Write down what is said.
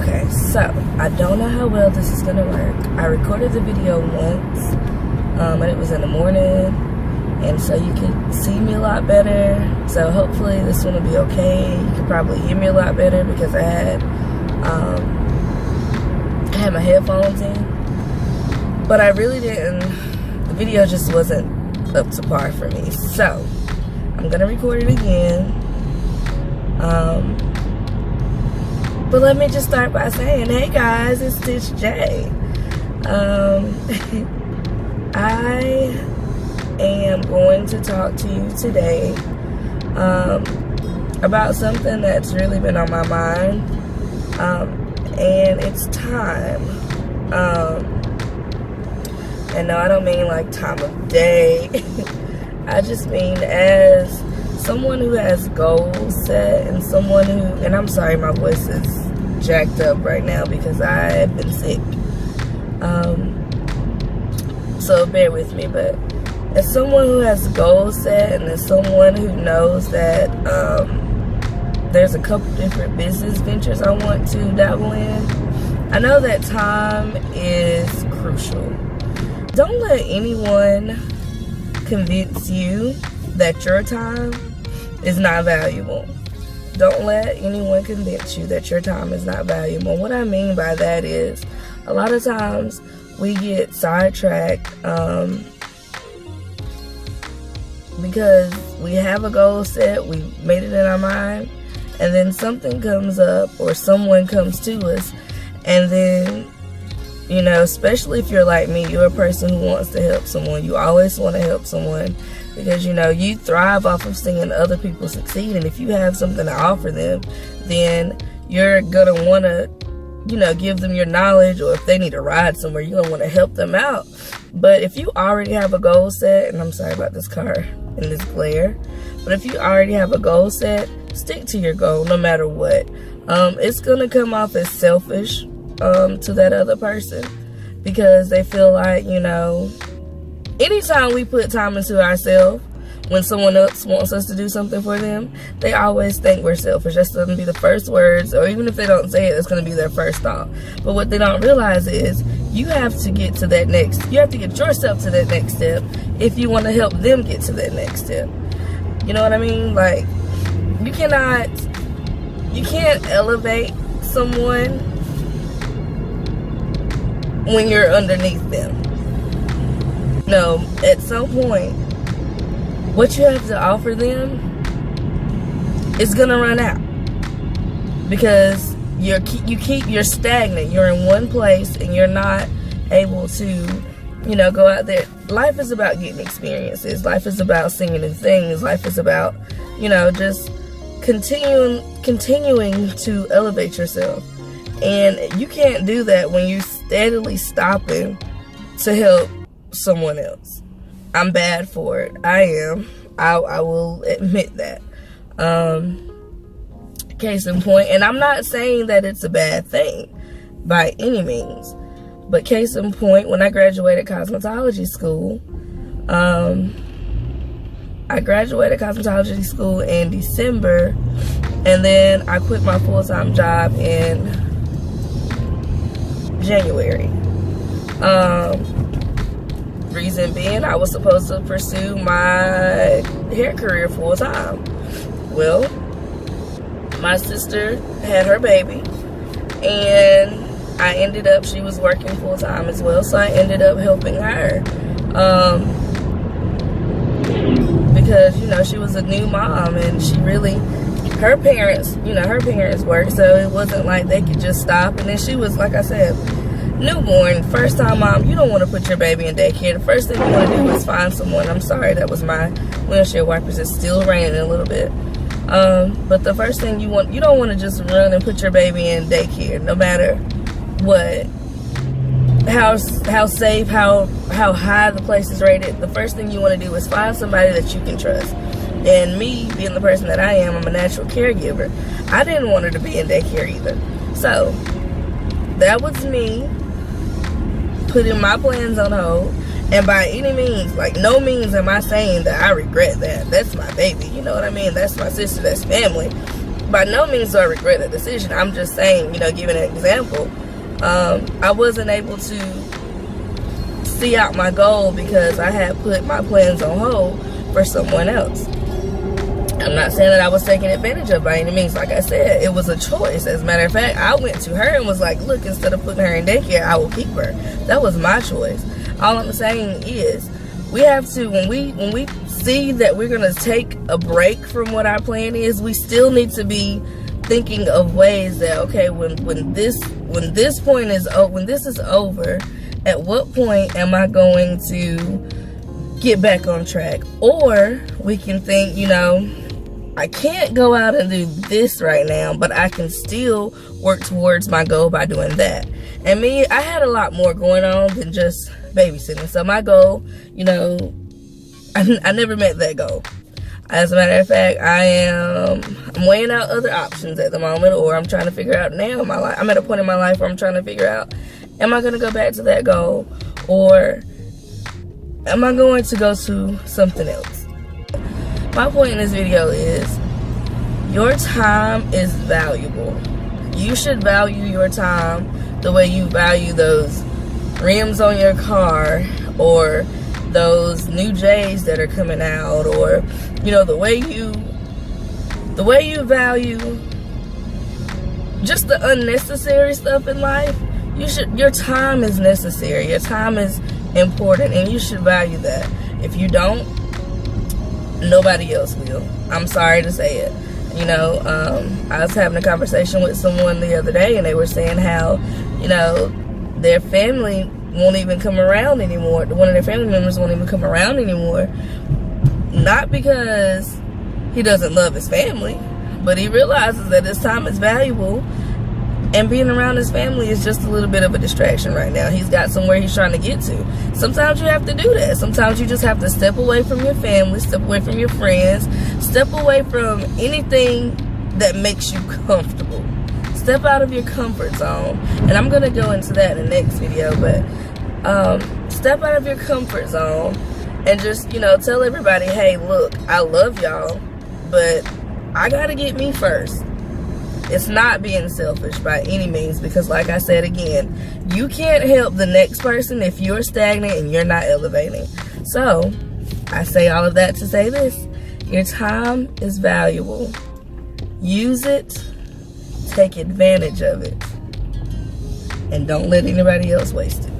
Okay, so I don't know how well this is gonna work. I recorded the video once, and it was in the morning, and so you could see me a lot better. So hopefully this one will be okay. You can probably hear me a lot better because I had my headphones in, but I really didn't. The video just wasn't up to par for me, so I'm gonna record it again. But let me just start by saying, hey guys, it's Stitch J. I am going to talk to you today about something that's really been on my mind, and it's time. And no, I don't mean like time of day. I just mean as someone who has goals set, and someone who, and I'm sorry my voice is jacked up right now because I have been sick, so bear with me. But as someone who has goals set, and as someone who knows that there's a couple different business ventures I want to dabble in, I know that time is crucial. Don't let anyone convince you that your time is not valuable. Don't let anyone convince you that your time is not valuable. What I mean by that is, a lot of times we get sidetracked because we have a goal set, we made it in our mind, and then something comes up or someone comes to us, and then, you know, especially if you're like me, you're a person who wants to help someone. You always want to help someone because, you know, you thrive off of seeing other people succeed. And if you have something to offer them, then you're going to want to, you know, give them your knowledge, or if they need a ride somewhere, you're going to want to help them out. But if you already have a goal set, and I'm sorry about this car and this glare, but if you already have a goal set, stick to your goal no matter what. It's going to come off as selfish to that other person because they feel like, you know, anytime we put time into ourselves, when someone else wants us to do something for them, they always think we're selfish. That's going to be the first words, or even if they don't say it, that's going to be their first thought. But what they don't realize is you have to get to that next, you have to get yourself to that next step if you want to help them get to that next step. You know what I mean? Like, you can't elevate someone when you're underneath them. No, at some point, what you have to offer them is gonna run out because you're stagnant. You're in one place and you're not able to, you know, go out there. Life is about getting experiences. Life is about seeing new things. Life is about, you know, just continuing to elevate yourself. And you can't do that when you're steadily stopping to help someone else. I'm bad for it. I am. I will admit that. Case in point, and I'm not saying that it's a bad thing by any means, but case in point, when I graduated cosmetology school, I graduated cosmetology school in December, and then I quit my full-time job in January. Reason being, I was supposed to pursue my hair career full-time. Well, my sister had her baby, and she was working full-time as well, so I ended up helping her. Because, you know, she was a new mom, and her parents worked, so it wasn't like they could just stop. And then she was, like I said, newborn, first time mom. You don't want to put your baby in daycare. The first thing you want to do is find someone. I'm sorry, that was my windshield wipers. It's still raining a little bit. But the first thing you don't want to just run and put your baby in daycare, no matter what, how safe, how high the place is rated. The first thing you want to do is find somebody that you can trust. And me, being the person that I am, I'm a natural caregiver. I didn't want her to be in daycare either. So that was me putting my plans on hold. And by any means, like, no means am I saying that I regret that. That's my baby, you know what I mean? That's my sister, that's family. by no means do I regret that decision. I'm just saying, you know, giving an example. I wasn't able to see out my goal because I had put my plans on hold for someone else. I'm not saying that I was taken advantage of by any means. Like I said, it was a choice. As a matter of fact, I went to her and was like, look, instead of putting her in daycare, I will keep her. That was my choice. All I'm saying is, we have to, when we see that we're going to take a break from what our plan is, we still need to be thinking of ways that, okay, when this is over, at what point am I going to get back on track? Or we can think, you know, I can't go out and do this right now, but I can still work towards my goal by doing that. And me, I had a lot more going on than just babysitting. So my goal, you know, I never met that goal. As a matter of fact, I'm weighing out other options at the moment, or I'm trying to figure out now in my life. I'm at a point in my life where I'm trying to figure out, am I going to go back to that goal, or am I going to go to something else? My point in this video is, your time is valuable. You should value your time the way you value those rims on your car, or those new J's that are coming out, or, you know, the way you value just the unnecessary stuff in life. Your time is necessary. Your time is important, and you should value that. If you don't, nobody else will. I'm sorry to say it. You know, I was having a conversation with someone the other day, and they were saying how, you know, their family won't even come around anymore. One of their family members won't even come around anymore. Not because he doesn't love his family, but he realizes that his time is valuable, and being around his family is just a little bit of a distraction right now. He's got somewhere he's trying to get to. Sometimes you have to do that. Sometimes you just have to step away from your family, step away from your friends, step away from anything that makes you comfortable. Step out of your comfort zone. And I'm going to go into that in the next video, but step out of your comfort zone and just, you know, tell everybody, hey, look, I love y'all, but I got to get me first. It's not being selfish by any means, because like I said again, you can't help the next person if you're stagnant and you're not elevating. So, I say all of that to say this. Your time is valuable. Use it. Take advantage of it. And don't let anybody else waste it.